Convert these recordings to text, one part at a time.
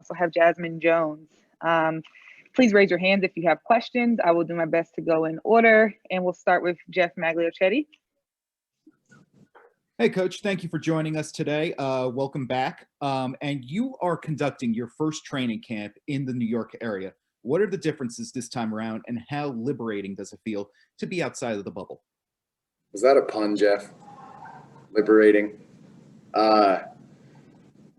also have Jazmine Jones. Please raise your hands if you have questions. I will do my best to go in order, and we'll start with Jeff Magliochetti. Hey, Coach, thank you for joining us today. Welcome back. And you are conducting your first training camp in the New York area. What are the differences this time around, and how liberating does it feel to be outside of the bubble? Was that a pun, Jeff? Liberating.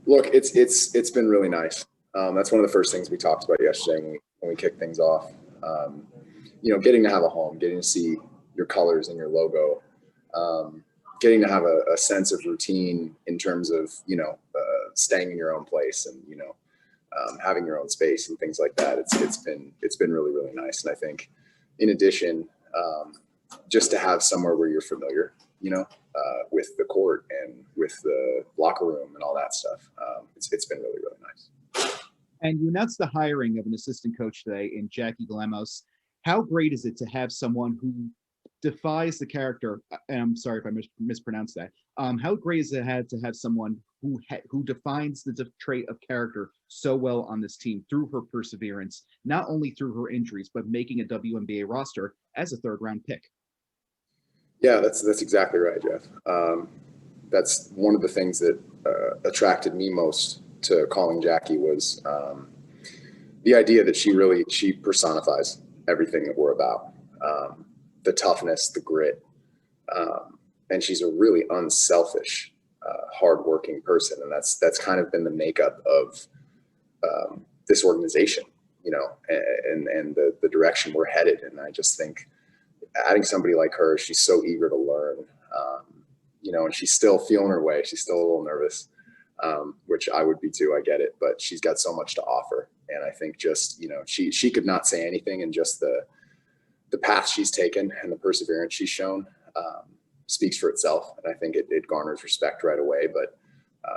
Look, it's been really nice. That's one of the first things we talked about yesterday when we kicked things off. Getting to have a home, getting to see your colors and your logo, getting to have a sense of routine in terms of staying in your own place and having your own space and things like that. It's been really, really nice. And I think in addition, just to have somewhere where you're familiar, with the court and with the locker room and all that stuff. It's been really, really nice. And you announced the hiring of an assistant coach today in Jackie Galamos. How great is it to have someone who defies the character, and I'm sorry if I mispronounced that. How great is it to have someone who defines the trait of character so well on this team through her perseverance, not only through her injuries, but making a WNBA roster as a third-round pick? Yeah, that's exactly right, Jeff. That's one of the things that attracted me most to calling Jackie was the idea that she personifies everything that we're about. The toughness, the grit, and she's a really unselfish, hardworking person, and that's kind of been the makeup of this organization, and the direction we're headed. And I just think adding somebody like her, she's so eager to learn, and she's still feeling her way. She's still a little nervous, which I would be too. I get it, but she's got so much to offer, and I think just she could not say anything, and just the path she's taken and the perseverance she's shown speaks for itself. And I think it garners respect right away, but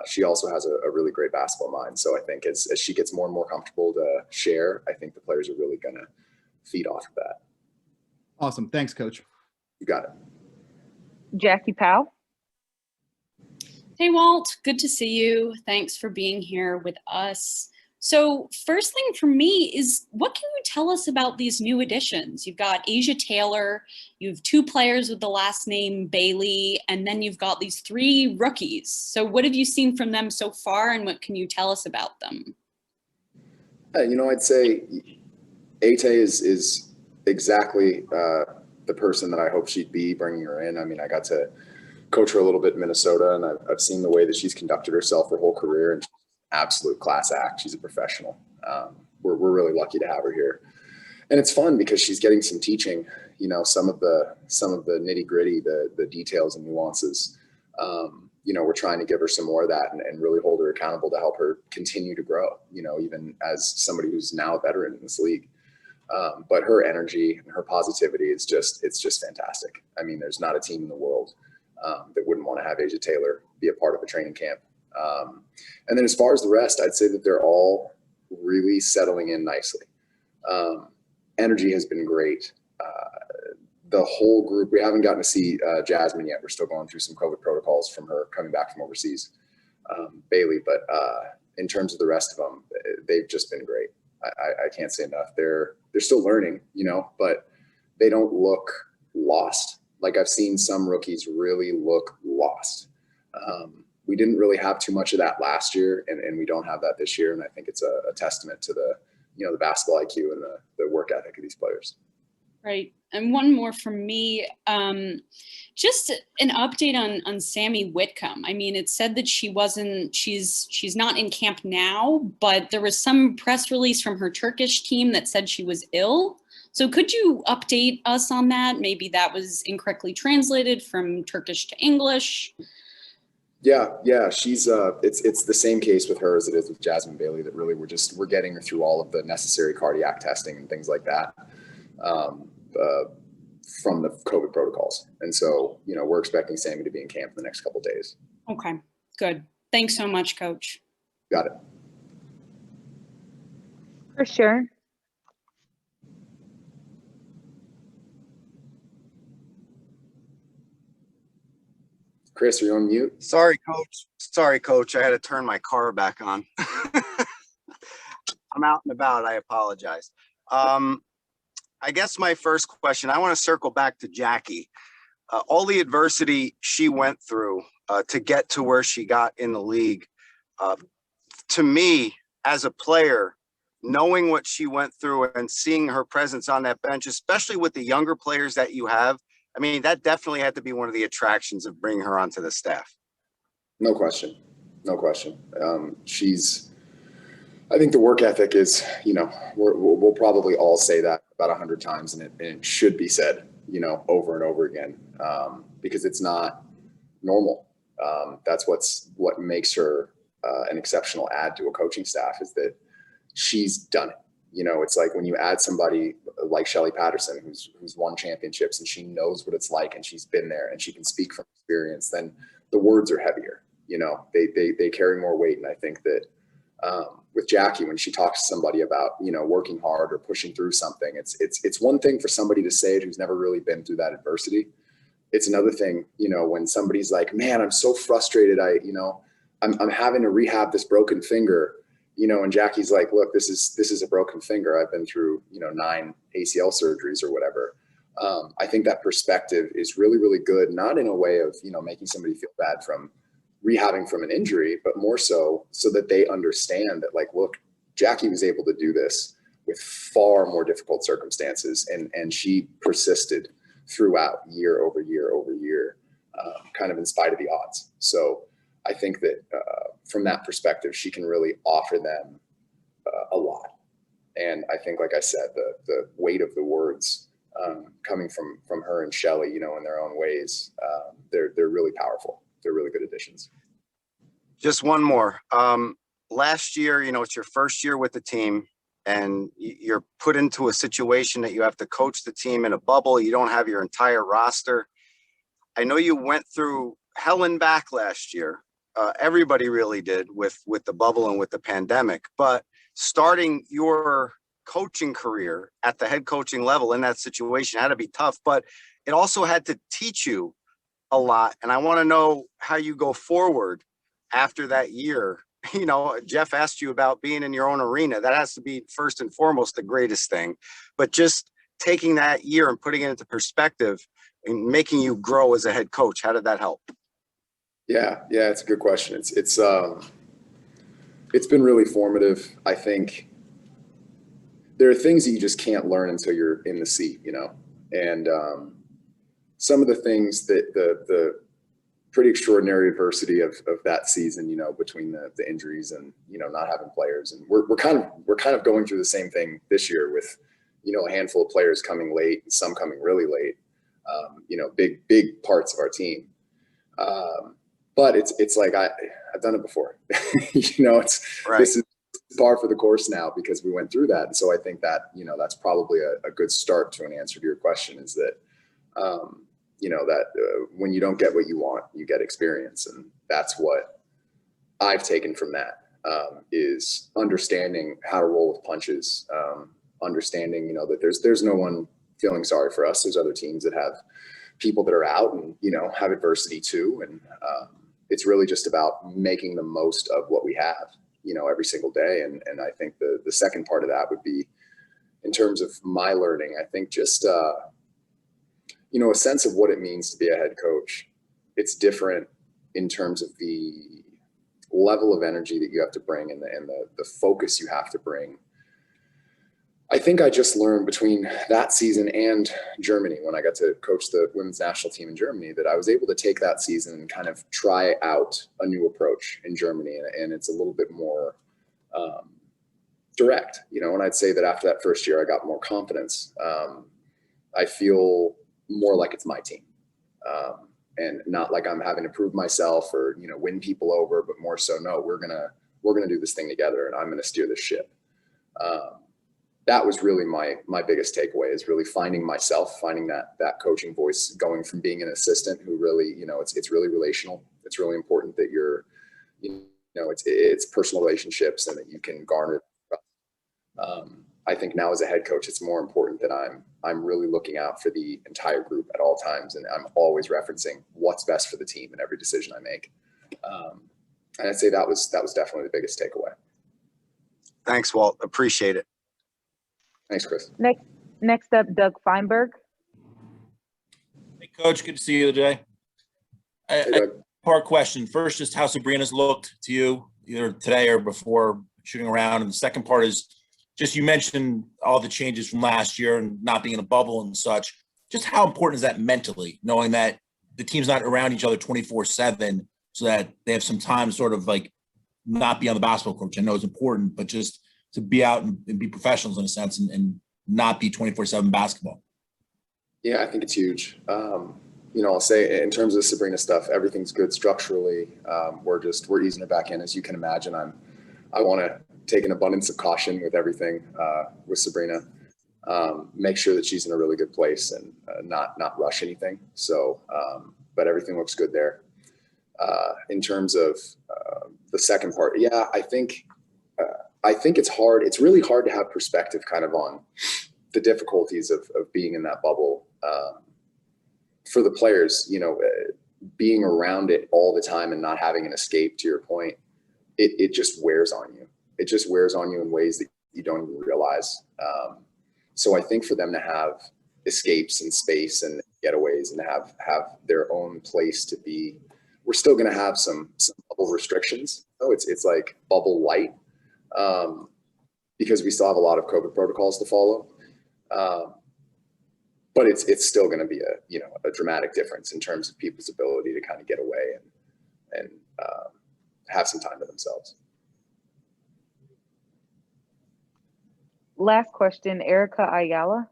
she also has a really great basketball mind. So I think as she gets more and more comfortable to share, I think the players are really going to feed off of that. Awesome. Thanks, Coach. You got it. Jackie Powell. Hey, Walt. Good to see you. Thanks for being here with us. So first thing for me is, what can you tell us about these new additions? You've got Asia Taylor, you have 2 players with the last name Bailey, and then you've got these 3 rookies. So what have you seen from them so far, and what can you tell us about them? I'd say Ate is exactly the person that I hope she'd be, bringing her in. I mean, I got to coach her a little bit in Minnesota, and I've seen the way that she's conducted herself her whole career, and absolute class act. She's a professional. We're really lucky to have her here, and it's fun because she's getting some teaching. Some of the nitty gritty, the details and nuances. We're trying to give her some more of that and really hold her accountable to help her continue to grow. Even as somebody who's now a veteran in this league. But her energy and her positivity is just fantastic. I mean, there's not a team in the world that wouldn't want to have Asia Taylor be a part of a training camp. And then as far as the rest, I'd say that they're all really settling in nicely. Energy has been great. The whole group, we haven't gotten to see Jazmine yet. We're still going through some COVID protocols from her coming back from overseas, Bailey. But in terms of the rest of them, they've just been great. I can't say enough. They're still learning, but they don't look lost. Like I've seen some rookies really look lost. We didn't really have too much of that last year, and we don't have that this year. And I think it's a testament to the basketball IQ and the work ethic of these players. Right. And one more from me, just an update on Sammy Whitcomb. I mean, it said that she's not in camp now, but there was some press release from her Turkish team that said she was ill. So could you update us on that? Maybe that was incorrectly translated from Turkish to English. Yeah. She's it's the same case with her as it is with Jasmine Bailey, that really we're getting her through all of the necessary cardiac testing and things like that. From the COVID protocols. And so, we're expecting Sammy to be in camp in the next couple of days. Okay, good. Thanks so much, Coach. Got it. For sure. Chris, are you on mute? Sorry, Coach. I had to turn my car back on. I'm out and about. I apologize. I guess my first question, I want to circle back to Jackie. All the adversity she went through to get to where she got in the league. To me, as a player, knowing what she went through and seeing her presence on that bench, especially with the younger players that you have, I mean, that definitely had to be one of the attractions of bringing her onto the staff. No question. No question. I think the work ethic is, we'll probably all say that about 100 times, and it should be said, over and over again, because it's not normal. That's what makes her an exceptional add to a coaching staff, is that she's done it. It's like when you add somebody like Shelly Patterson, who's won championships, and she knows what it's like, and she's been there, and she can speak from experience, then the words are heavier. They carry more weight. And I think that with Jackie, when she talks to somebody about, working hard or pushing through something, it's one thing for somebody to say it who's never really been through that adversity. It's another thing, when somebody's like, man, I'm so frustrated. I'm having to rehab this broken finger, and Jackie's like, look, this is a broken finger. I've been through, 9 ACL surgeries or whatever. I think that perspective is really, really good, not in a way of, making somebody feel bad from rehabbing from an injury, but more so that they understand that, like, look, Jackie was able to do this with far more difficult circumstances, and she persisted throughout year over year over year, kind of in spite of the odds. So I think that from that perspective, she can really offer them a lot. And I think, like I said, the weight of the words coming from her and Shelly, in their own ways, they're really powerful. They're really good additions. Just one more. Last year, it's your first year with the team, and you're put into a situation that you have to coach the team in a bubble. You don't have your entire roster. I know you went through hell and back last year. Everybody really did with the bubble and with the pandemic. But starting your coaching career at the head coaching level in that situation had to be tough, but it also had to teach you a lot. And I want to know how you go forward after that year. Jeff asked you about being in your own arena. That has to be first and foremost the greatest thing. But just taking that year and putting it into perspective and making you grow as a head coach, how did that help? Yeah, it's a good question. It's been really formative. I think there are things that you just can't learn until you're in the seat, and some of the things that the pretty extraordinary adversity of that season, between the injuries and, not having players. And we're kind of going through the same thing this year with, a handful of players coming late and some coming really late, big parts of our team. But it's like, I've done it before, it's right. This is par for the course now because we went through that. And so I think that, that's probably a good start to an answer to your question, is that, when you don't get what you want, you get experience. And that's what I've taken from that, is understanding how to roll with punches, understanding, that there's no one feeling sorry for us. There's other teams that have people that are out and, have adversity too. And it's really just about making the most of what we have, every single day. And I think the second part of that would be, in terms of my learning, I think just, a sense of what it means to be a head coach. It's different in terms of the level of energy that you have to bring and the focus you have to bring. I think I just learned between that season and Germany, when I got to coach the women's national team in Germany, that I was able to take that season and kind of try out a new approach in Germany. And it's a little bit more direct, and I'd say that after that first year, I got more confidence. I feel more like it's my team, and not like I'm having to prove myself or, win people over, but more so, no, we're going to do this thing together, and I'm going to steer this ship. That was really my biggest takeaway, is really finding myself, finding that coaching voice, going from being an assistant who really, it's really relational. It's really important that you're, it's personal relationships and that you can garner. I think now as a head coach, it's more important that I'm really looking out for the entire group at all times. And I'm always referencing what's best for the team in every decision I make. And I'd say that was definitely the biggest takeaway. Thanks, Walt. Appreciate it. Thanks, Chris. Next up, Doug Feinberg. Hey, Coach. Good to see you today. Hey, Doug. Part question. First, just how Sabrina's looked to you, either today or before shooting around. And the second part is just you mentioned all the changes from last year and not being in a bubble and such. Just how important is that mentally, knowing that the team's not around each other 24/7 so that they have some time to sort of like not be on the basketball court, which I know is important, but just to be out and be professionals in a sense and not be 24/7 basketball? Yeah, I think it's huge. I'll say in terms of Sabrina stuff, everything's good structurally. We're easing her back in. As you can imagine, I want to take an abundance of caution with everything with Sabrina. Make sure that she's in a really good place and not rush anything. So, but everything looks good there. In terms of the second part, yeah, I think it's hard. It's really hard to have perspective kind of on the difficulties of being in that bubble. For the players, being around it all the time and not having an escape, to your point, it just wears on you. It just wears on you in ways that you don't even realize. So I think for them to have escapes and space and getaways and have their own place to be, we're still going to have some bubble restrictions. Oh, it's like bubble light, because we still have a lot of COVID protocols to follow. But it's still going to be a dramatic difference in terms of people's ability to kind of get away and have some time to themselves. Last question, Erica Ayala.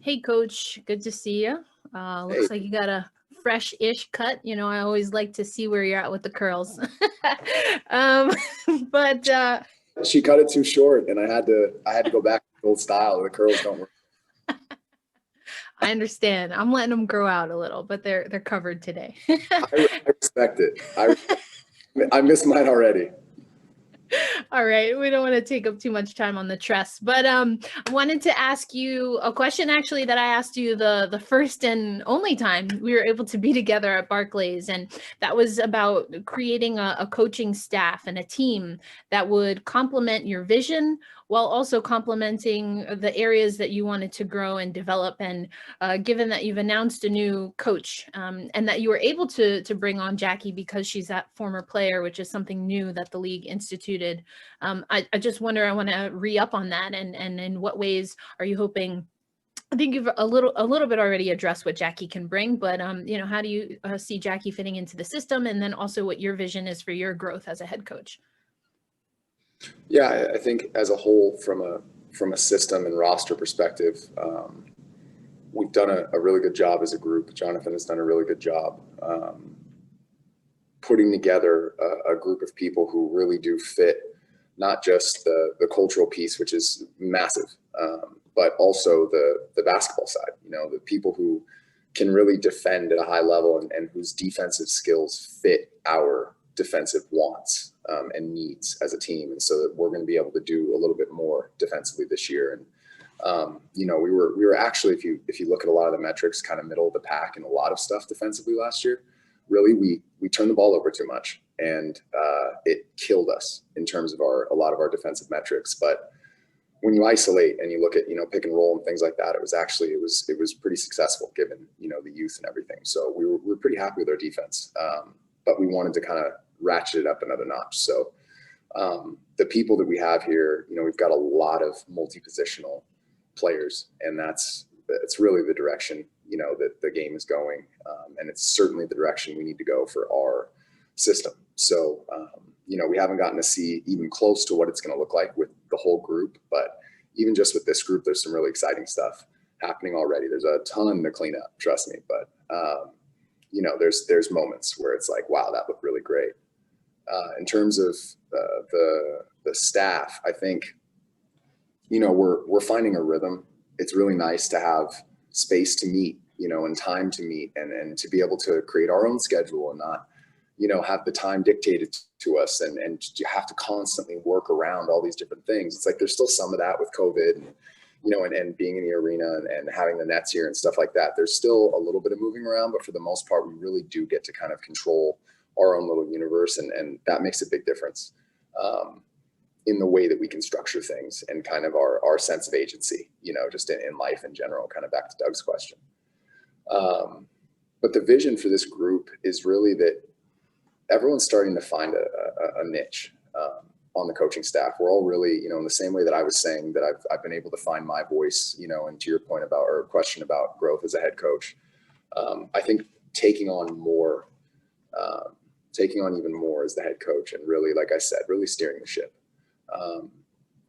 Hey, Coach. Good to see you. Looks like you got a fresh-ish cut. I always like to see where you're at with the curls. But she cut it too short, and I had to go back to the old style. The curls don't work. I understand. I'm letting them grow out a little, but they're covered today. I respect it. I miss mine already. All right. We don't want to take up too much time on the tress, but I wanted to ask you a question actually that I asked you the first and only time we were able to be together at Barclays. And that was about creating a coaching staff and a team that would complement your vision while also complementing the areas that you wanted to grow and develop. And given that you've announced a new coach and that you were able to bring on Jackie because she's that former player, which is something new that the league instituted. I just wonder, I want to re-up on that. And in what ways are you hoping? I think you've a little bit already addressed what Jackie can bring, but how do you see Jackie fitting into the system? And then also what your vision is for your growth as a head coach? Yeah, I think as a whole, from a system and roster perspective, we've done a really good job as a group. Jonathan has done a really good job putting together a group of people who really do fit not just the cultural piece, which is massive, but also the basketball side. The people who can really defend at a high level and whose defensive skills fit our defensive wants and needs as a team, and so that we're going to be able to do a little bit more defensively this year. And we were actually, if you look at a lot of the metrics, kind of middle of the pack in a lot of stuff defensively last year. Really, we turned the ball over too much, and it killed us in terms of a lot of our defensive metrics. But when you isolate and you look at pick and roll and things like that, it was pretty successful given the youth and everything. So we were pretty happy with our defense, but we wanted to kind of ratchet it up another notch. So the people that we have here, we've got a lot of multi-positional players, and it's really the direction that the game is going, and it's certainly the direction we need to go for our system. So we haven't gotten to see even close to what it's going to look like with the whole group, but even just with this group, there's some really exciting stuff happening already. There's a ton to clean up, trust me, but there's moments where it's like, wow, that looked really great. In terms of the staff, I think we're finding a rhythm. It's really nice to have space to meet, and time to meet, and to be able to create our own schedule and not have the time dictated to us and you have to constantly work around all these different things. It's like there's still some of that with COVID and being in the arena and having the nets here and stuff like that. There's still a little bit of moving around, but for the most part, we really do get to kind of control our own little universe, and that makes a big difference in the way that we can structure things and kind of our sense of agency, just in life in general, kind of back to Doug's question. But the vision for this group is really that everyone's starting to find a niche on the coaching staff. We're all really, in the same way that I was saying that I've been able to find my voice, and to your point about, or question about growth as a head coach, I think taking on even more as the head coach, and really, like I said, really steering the ship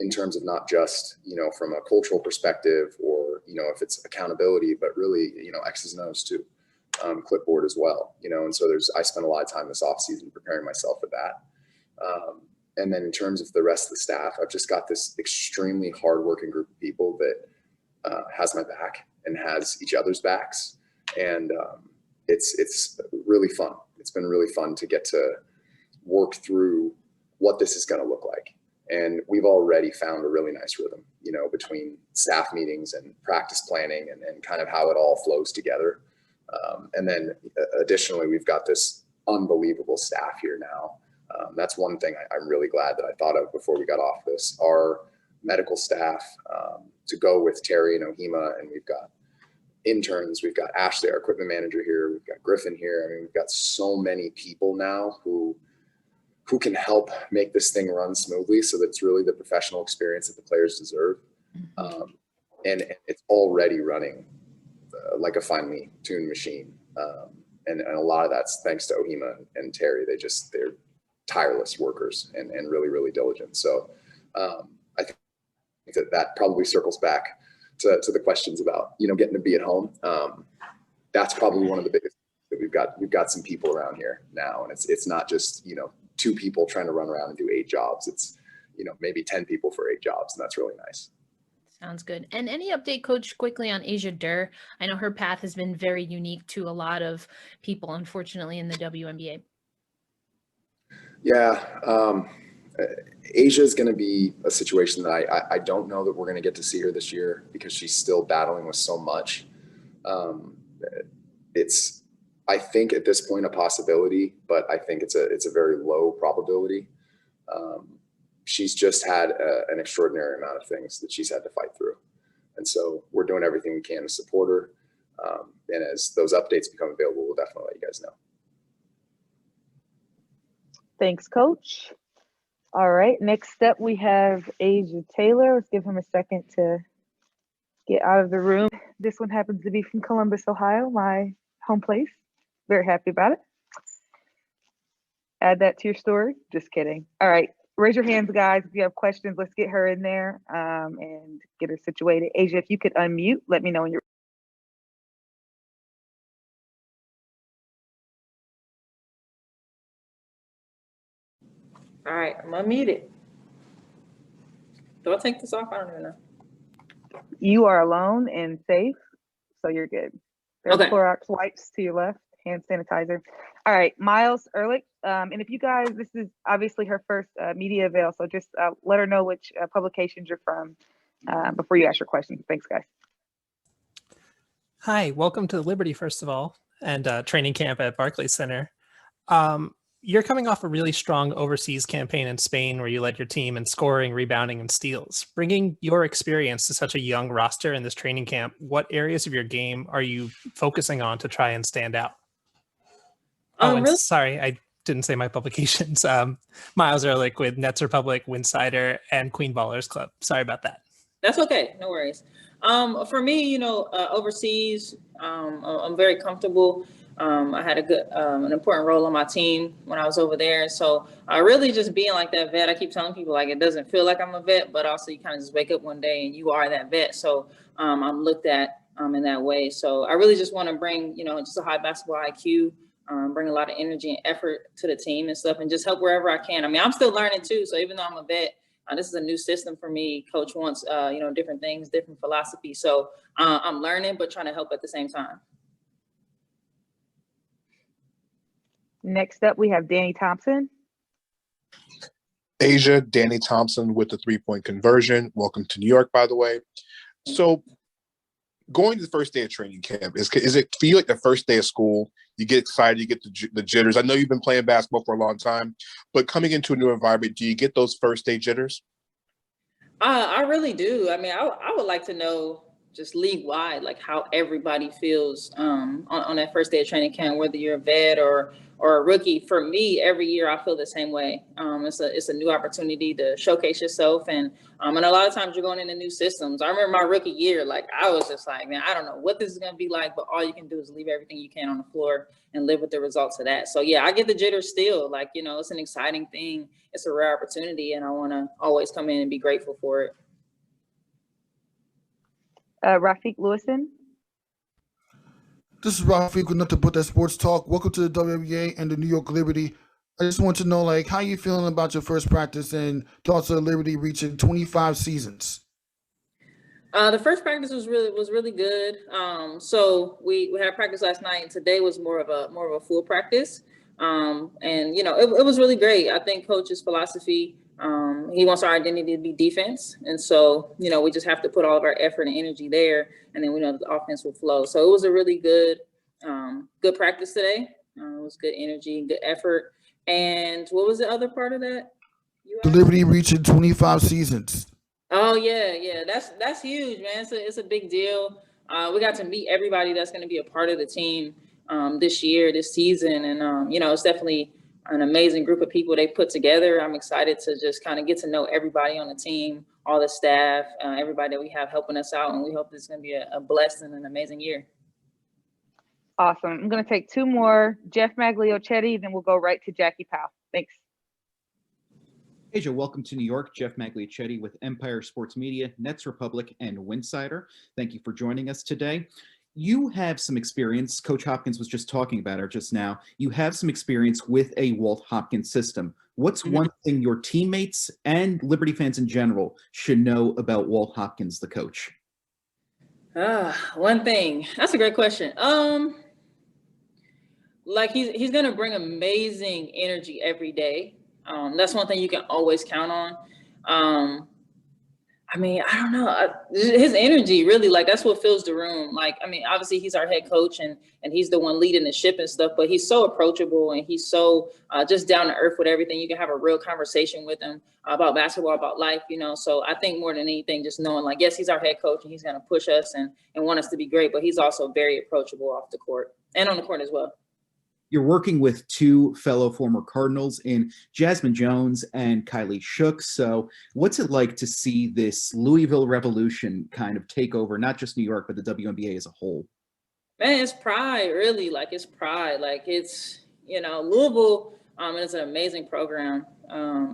in terms of not just, from a cultural perspective or, if it's accountability, but really, X's and O's too. Clipboard as well, and so I spent a lot of time this off season preparing myself for that. And then in terms of the rest of the staff, I've just got this extremely hardworking group of people that has my back and has each other's backs. And it's really fun. It's been really fun to get to work through what this is going to look like. And we've already found a really nice rhythm, between staff meetings and practice planning and kind of how it all flows together. And then additionally, we've got this unbelievable staff here now. That's one thing I'm really glad that I thought of before we got off this. Our medical staff, to go with Terry and Ohima, and we've got interns, we've got Ashley, our equipment manager here, we've got Griffin here. I mean, we've got so many people now who can help make this thing run smoothly, so that it's really the professional experience that the players deserve. And it's already running like a finely tuned machine. And a lot of that's thanks to Ohima and Terry. They're tireless workers and really, really diligent. So I think that probably circles back to the questions about, getting to be at home. That's probably one of the biggest that we've got some people around here now. And it's not just, 2 people trying to run around and do 8 jobs. It's, maybe 10 people for 8 jobs. And that's really nice. Sounds good. And any update, Coach, quickly on Asia Durr? I know her path has been very unique to a lot of people, unfortunately, in the WNBA. Yeah. Asia is going to be a situation that I don't know that we're going to get to see her this year, because she's still battling with so much. It's, I think at this point, a possibility, but I think it's a very low probability. She's just had an extraordinary amount of things that she's had to fight through. And so we're doing everything we can to support her. And as those updates become available, we'll definitely let you guys know. Thanks, Coach. All right, next up we have Asia Taylor. Let's give him a second to get out of the room. This one happens to be from Columbus, Ohio, my home place. Very happy about it. Add that to your story. Just kidding. All right. Raise your hands, guys. If you have questions, let's get her in there and get her situated. Asia, if you could unmute, let me know when you're. All right, I'm unmuted. Do I take this off? I don't even know. You are alone and safe, so you're good. There's Okay. Clorox wipes to your left, hand sanitizer. All right, Miles Ehrlich. And if you guys, this is obviously her first media avail, so just let her know which publications you're from before you ask your questions. Thanks, guys. Hi, welcome to Liberty, first of all, and training camp at Barclays Center. You're coming off a really strong overseas campaign in Spain where you led your team in scoring, rebounding, and steals. Bringing your experience to such a young roster in this training camp, what areas of your game are you focusing on to try and stand out? Oh, and Really? sorry, I didn't say my publications. Miles Ehrlich with Nets Republic, Winsider, and Queen Ballers Club. Sorry about that. That's okay. No worries. For me, overseas, I'm very comfortable. I had a good, an important role on my team when I was over there. So really just being like that vet, I keep telling people, like, it doesn't feel like I'm a vet, but also you kind of just wake up one day and you are that vet. So I'm looked at in that way. So I really just want to bring, just a high basketball IQ, bring a lot of energy and effort to the team and stuff, and just help wherever I can. I mean, I'm still learning too. So even though I'm a vet, this is a new system for me. Coach wants, different things, different philosophy. So I'm learning, but trying to help at the same time. Next up, we have Danny Thompson. Asia, Danny Thompson with the 3-point conversion. Welcome to New York, by the way. So going to the first day of training camp, is it feel like the first day of school? You get excited, you get the jitters. I know you've been playing basketball for a long time, but coming into a new environment, do you get those first day jitters? I really do. I mean, I would like to know just league wide, like how everybody feels on that first day of training camp, whether you're a vet or a rookie. For me, every year I feel the same way. It's a new opportunity to showcase yourself, and a lot of times you're going into new systems. I remember my rookie year, like I was just like, man, I don't know what this is gonna be like, but all you can do is leave everything you can on the floor and live with the results of that. So yeah, I get the jitters still. Like, you know, it's an exciting thing. It's a rare opportunity, and I want to always come in and be grateful for it. Rafiq Lewison. This is Rafiq with Nothing But That Sports Talk. Welcome to the WNBA and the New York Liberty. I just want to know, like, how you feeling about your first practice and thoughts of Liberty reaching 25 seasons? The first practice was really good. So we had practice last night, and today was more of a full practice. And you know, it was really great. I think Coach's philosophy. He wants our identity to be defense. And so, you know, we just have to put all of our effort and energy there, and then we know the offense will flow. So it was a really good practice today. It was good energy, good effort. And what was the other part of that? The Liberty reaching 25 seasons. Oh yeah. That's huge, man. It's a big deal. We got to meet everybody that's going to be a part of the team this season. And, you know, it's definitely an amazing group of people they put together. I'm excited to just kind of get to know everybody on the team, all the staff, everybody that we have helping us out. And we hope this is going to be a blessed and an amazing year. Awesome. I'm going to take two more. Jeff Magliochetti, then we'll go right to Jackie Powell. Thanks. Asia, welcome to New York. Jeff Magliochetti with Empire Sports Media, Nets Republic, and Winsider. Thank you for joining us today. You have some experience. Coach Hopkins was just talking about it just now. You have some experience with a Walt Hopkins system. What's one thing your teammates and Liberty fans in general should know about Walt Hopkins, the coach? One thing. That's a great question. Like he's going to bring amazing energy every day. That's one thing you can always count on. I mean, I don't know. His energy really, like, that's what fills the room. Like, I mean, obviously he's our head coach and he's the one leading the ship and stuff, but he's so approachable and he's so just down to earth with everything. You can have a real conversation with him about basketball, about life, you know? So I think more than anything, just knowing, like, yes, he's our head coach and he's going to push us and want us to be great, but he's also very approachable off the court and on the court as well. You're working with two fellow former Cardinals in Jazmine Jones and Kylie Shook. So what's it like to see this Louisville revolution kind of take over, not just New York, but the WNBA as a whole? Man, it's pride, really. Like, it's pride. Like, it's, you know, Louisville is an amazing program.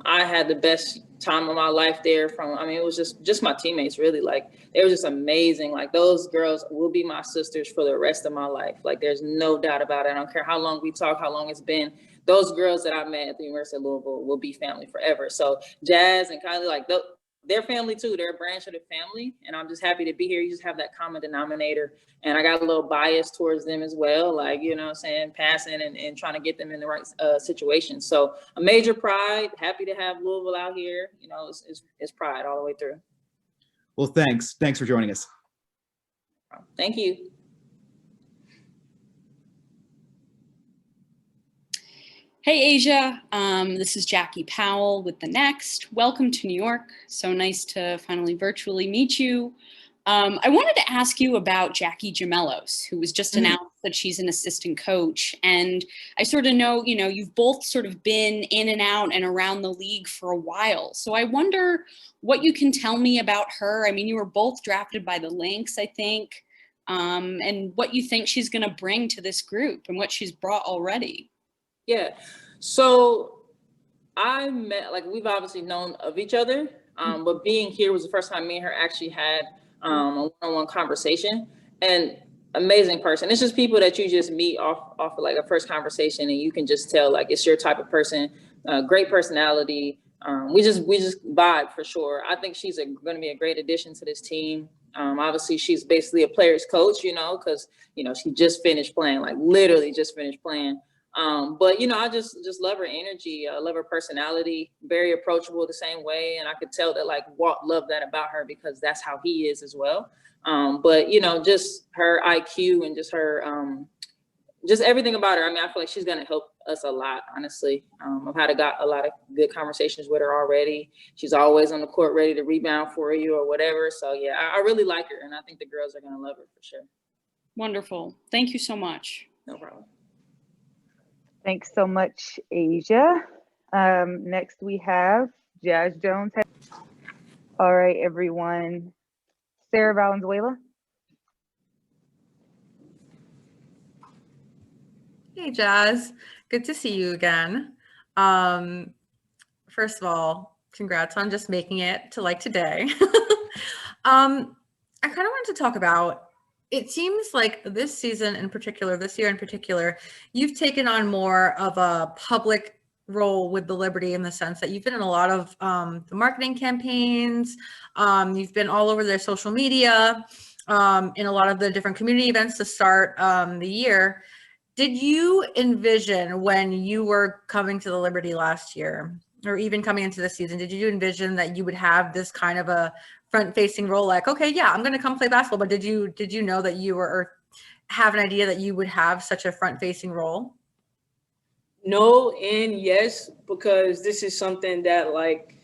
I had the best time of my life there it was just my teammates, really. Like, they were just amazing. Like, those girls will be my sisters for the rest of my life. Like, there's no doubt about it. I don't care how long we talk, how long it's been. Those girls that I met at the University of Louisville will be family forever. So Jazz and Kylie, like, they're family too. They're a branch of the family. And I'm just happy to be here. You just have that common denominator. And I got a little bias towards them as well. Like, you know what I'm saying, passing and trying to get them in the right situation. So a major pride, happy to have Louisville out here. You know, it's pride all the way through. Well, thanks. Thanks for joining us. Thank you. Hey, Asia. This is Jackie Powell with The Next. Welcome to New York. So nice to finally virtually meet you. I wanted to ask you about Jackie Gemelos, who was just announced that she's an assistant coach. And I sort of know, you know, you've both sort of been in and out and around the league for a while. So I wonder what you can tell me about her. I mean, you were both drafted by the Lynx, I think, and what you think she's going to bring to this group and what she's brought already. Yeah. So I met, like, we've obviously known of each other, but being here was the first time me and her actually had a one-on-one conversation. And amazing person. It's just people that you just meet off of like a first conversation, and you can just tell, like, it's your type of person. Great personality. We just vibe for sure. I think she's going to be a great addition to this team. Obviously, she's basically a player's coach, you know, because, you know, she just finished playing, like literally just finished playing. But I just love her energy. I love her personality, very approachable the same way. And I could tell that like Walt loved that about her because that's how he is as well. But just her IQ and just her, just everything about her. I mean, I feel like she's going to help us a lot, honestly. I've got a lot of good conversations with her already. She's always on the court ready to rebound for you or whatever. So yeah, I really like her. And I think the girls are going to love her for sure. Wonderful. Thank you so much. No problem. Thanks so much, Asia. Next we have Jazz Jones. All right, everyone. Sarah Valenzuela. Hey, Jazz. Good to see you again. First of all, congrats on just making it to like today. I kind of wanted to talk about, it seems like this season in particular, this year in particular, you've taken on more of a public role with the Liberty in the sense that you've been in a lot of the marketing campaigns. You've been all over their social media, in a lot of the different community events to start the year. Did you envision when you were coming to the Liberty last year, or even coming into the season, did you envision that you would have this kind of a front-facing role? Like, okay, yeah, I'm going to come play basketball. But did you know that you were, or have an idea that you would have such a front-facing role? No and yes, because this is something that, like,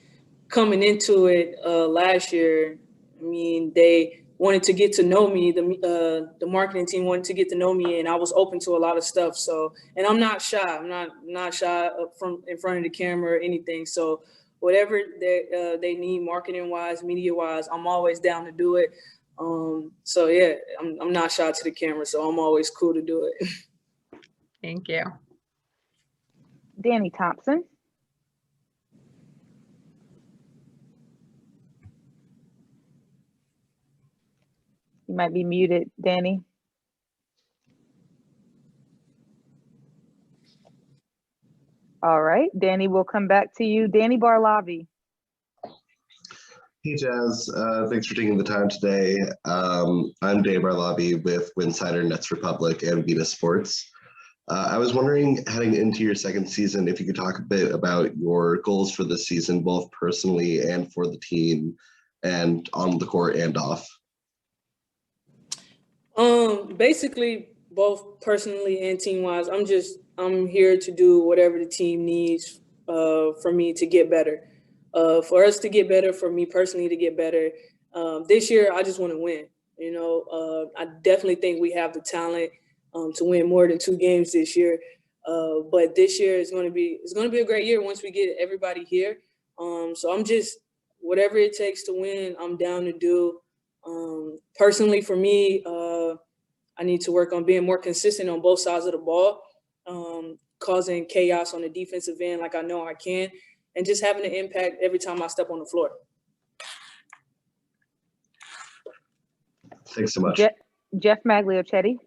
coming into it last year, I mean, they wanted to get to know me. The marketing team wanted to get to know me, and I was open to a lot of stuff. So, and I'm not shy. I'm not shy in front of the camera or anything. So, whatever they need, marketing wise, media wise, I'm always down to do it. So yeah, I'm not shy to the camera, so I'm always cool to do it. Thank you. Danny Thompson. You might be muted, Danny. All right, Danny, we'll come back to you. Danny Barlavi. Hey, Jazz. Thanks for taking the time today. I'm Dave Barlavi with Winsider Nets Republic and Vita Sports. I was wondering, heading into your second season, if you could talk a bit about your goals for this season, both personally and for the team, and on the court and off. Basically, both personally and team-wise, I'm here to do whatever the team needs for me to get better. For us to get better, for me personally to get better. This year, I just want to win. I definitely think we have the talent to win more than 2 games this year. But this year is going to be a great year once we get everybody here. So I'm just, whatever it takes to win, I'm down to do. Personally, for me, I need to work on being more consistent on both sides of the ball, causing chaos on the defensive end like I know I can, and just having an impact every time I step on the floor. Thanks so much. Jeff Magliochetti.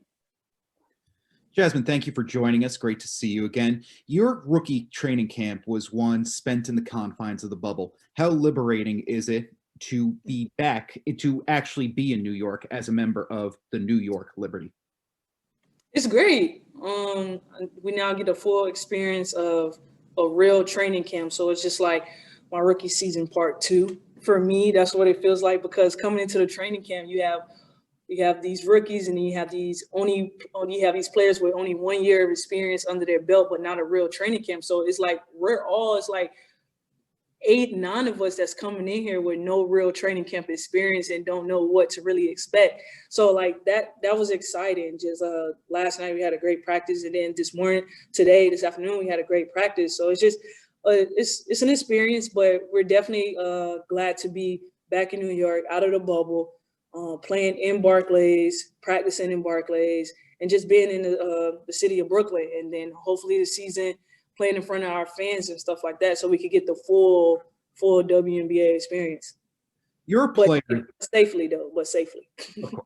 Jazmine, thank you for joining us. Great to see you again. Your rookie training camp was one spent in the confines of the bubble. How liberating is it to be back, to actually be in New York as a member of the New York Liberty? It's great. We now get a full experience of a real training camp. So it's just like my rookie season part 2. For me, that's what it feels like, because coming into the training camp, you have these rookies, and then you have these players with only 1 year of experience under their belt, but not a real training camp. So it's like it's like 8, 9 of us that's coming in here with no real training camp experience and don't know what to really expect. So like that was exciting. Just last night we had a great practice, and then this afternoon we had a great practice. So it's just it's an experience, but we're definitely glad to be back in New York, out of the bubble, playing in Barclays, practicing in Barclays, and just being in the city of Brooklyn, and then hopefully the season playing in front of our fans and stuff like that, so we could get the full WNBA experience. You're a player. Safely, though, but safely. Of course.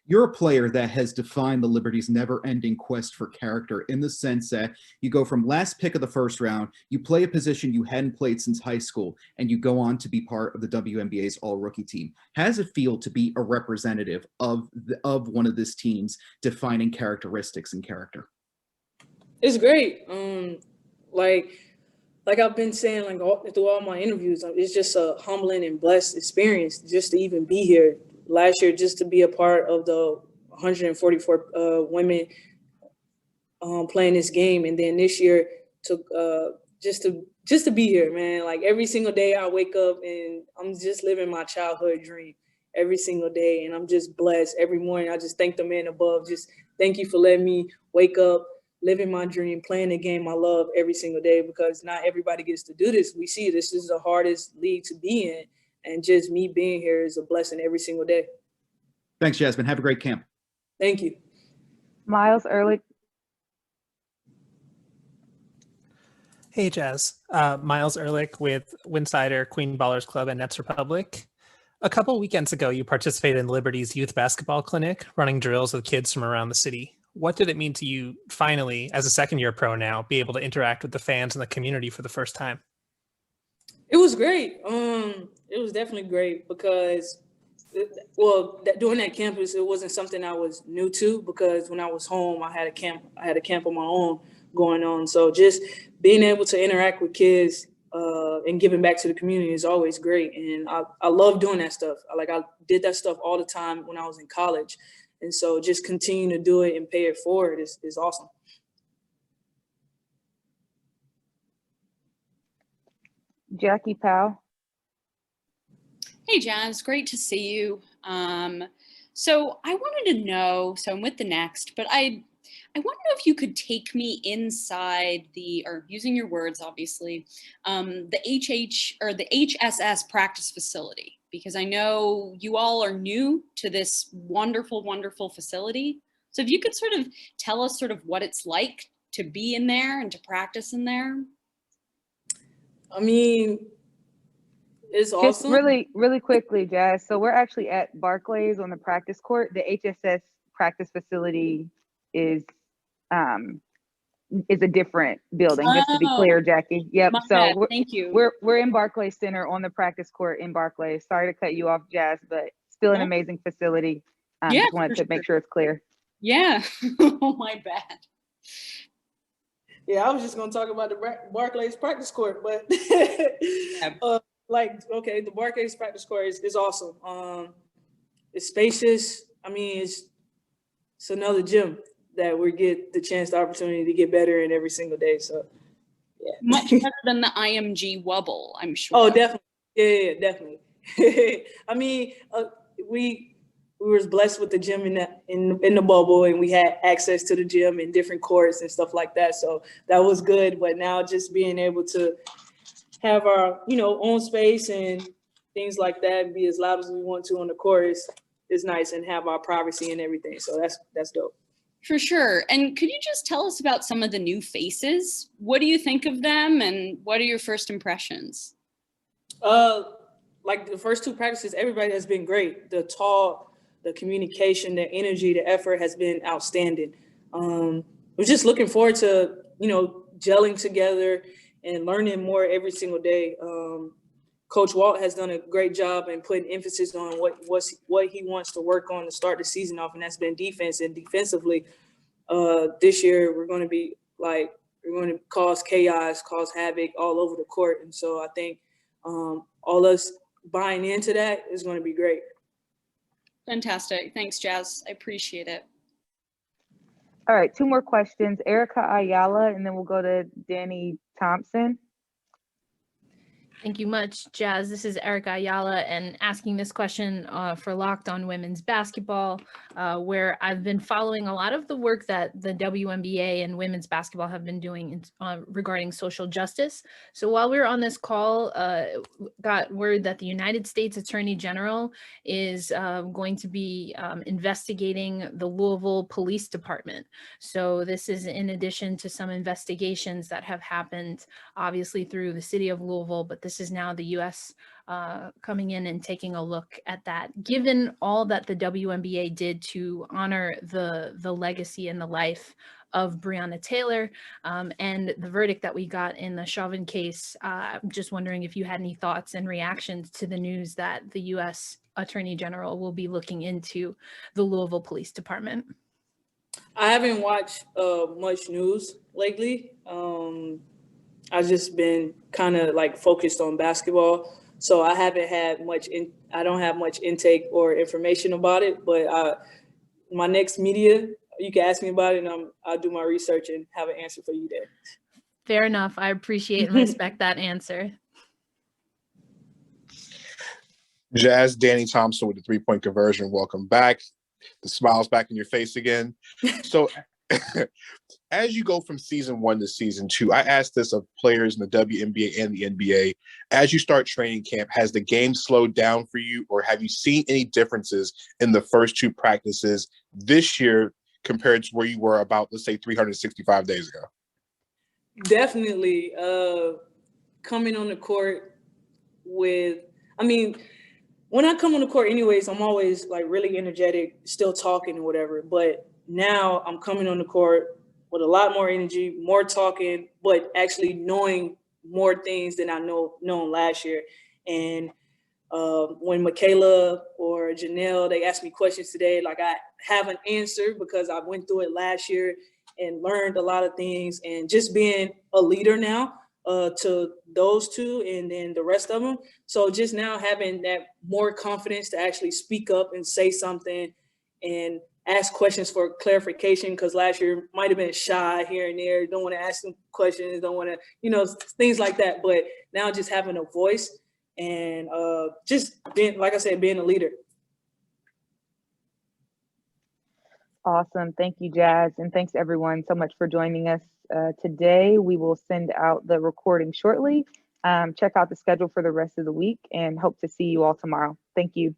You're a player that has defined the Liberty's never-ending quest for character, in the sense that you go from last pick of the first round, you play a position you hadn't played since high school, and you go on to be part of the WNBA's all-rookie team. How does it feel to be a representative of one of this team's defining characteristics and character? It's great. Like I've been saying, through all my interviews, it's just a humbling and blessed experience just to even be here. Last year, just to be a part of the 144 women playing this game, and then this year to just to be here, man. Like every single day, I wake up and I'm just living my childhood dream every single day, and I'm just blessed every morning. I just thank the man above. Just thank you for letting me wake up, living my dream, playing the game I love every single day, because not everybody gets to do this. We see this is the hardest league to be in, and just me being here is a blessing every single day. Thanks, Jazmine. Have a great camp. Thank you. Miles Ehrlich. Hey, Jazz. Miles Ehrlich with Winsider, Queen Ballers Club, and Nets Republic. A couple weekends ago, you participated in Liberty's youth basketball clinic, running drills with kids from around the city. What did it mean to you, finally, as a second-year pro now, be able to interact with the fans and the community for the first time? It was great. It was definitely great because, doing that campus, it wasn't something I was new to, because when I was home, I had a camp of my own going on. So just being able to interact with kids and giving back to the community is always great. And I love doing that stuff. I did that stuff all the time when I was in college. And so just continue to do it and pay it forward is awesome. Jackie Powell. Hey, Jazz, great to see you. So I wanted to know, so I'm with the Next, but I want to know if you could take me inside or using your words, obviously, the HSS practice facility, because I know you all are new to this wonderful, wonderful facility. So if you could sort of tell us sort of what it's like to be in there and to practice in there. I mean, it's Just awesome. really quickly, Jazz. So we're actually at Barclays on the practice court. The HSS practice facility is a different building, just to be clear, Jackie. Yep. So thank you. We're in Barclays Center on the practice court in Barclays. Sorry to cut you off, Jazz, but still an amazing facility. Just wanted to make sure it's clear. Yeah. Oh, my bad. Yeah, I was just going to talk about the Barclays practice court, but the Barclays practice court is awesome. It's spacious. I mean, it's another gym that we get the opportunity to get better in every single day. So, yeah. Much better than the IMG Wubble, I'm sure. Oh, definitely. Yeah, definitely. I mean, we were blessed with the gym in the bubble, and we had access to the gym in different courts and stuff like that. So that was good. But now just being able to have our, own space and things like that, be as loud as we want to on the court is nice, and have our privacy and everything. So that's dope. For sure. And could you just tell us about some of the new faces? What do you think of them, and what are your first impressions? Like the first two practices, everybody has been great. The talk, the communication, the energy, the effort has been outstanding. We're just looking forward to, gelling together and learning more every single day. Coach Walt has done a great job in putting emphasis on what he wants to work on to start the season off, and that's been defense. And defensively, this year we're going to cause chaos, cause havoc all over the court. And so I think all us buying into that is going to be great. Fantastic. Thanks, Jazz. I appreciate it. All right, two more questions. Erica Ayala, and then we'll go to Danny Thompson. Thank you much, Jazz. This is Erica Ayala, and asking this question for Locked On Women's Basketball, where I've been following a lot of the work that the WNBA and women's basketball have been doing regarding social justice. So while we were on this call, got word that the United States Attorney General is going to be investigating the Louisville Police Department. So this is in addition to some investigations that have happened, obviously through the city of Louisville, but this is now the U.S. Coming in and taking a look at that. Given all that the WNBA did to honor the legacy and the life of Breonna Taylor and the verdict that we got in the Chauvin case, I'm just wondering if you had any thoughts and reactions to the news that the U.S. Attorney General will be looking into the Louisville Police Department. I haven't watched much news lately. I've just been kind of like focused on basketball, so I haven't had much. I don't have much intake or information about it. But my next media, you can ask me about it, and I'll do my research and have an answer for you there. Fair enough. I appreciate and respect that answer. Jazz, Danny Thompson with the 3-point conversion. Welcome back. The smile's back in your face again. So as you go from season 1 to season 2, I asked this of players in the WNBA and the NBA. As you start training camp, has the game slowed down for you, or have you seen any differences in the first 2 practices this year compared to where you were about, let's say, 365 days ago? Definitely. Coming on the court when I come on the court anyways, I'm always like really energetic, still talking and whatever. But now I'm coming on the court with a lot more energy, more talking, but actually knowing more things than I known last year. And when Michaela or Janelle, they ask me questions today, like I have an answer because I went through it last year and learned a lot of things, and just being a leader now to those 2 and then the rest of them. So just now having that more confidence to actually speak up and say something and ask questions for clarification, because last year might have been shy here and there, don't want to ask them questions, don't want to, things like that. But now just having a voice and just being, like I said, being a leader. Awesome. Thank you, Jazz. And thanks everyone so much for joining us today. We will send out the recording shortly. Check out the schedule for the rest of the week and hope to see you all tomorrow. Thank you.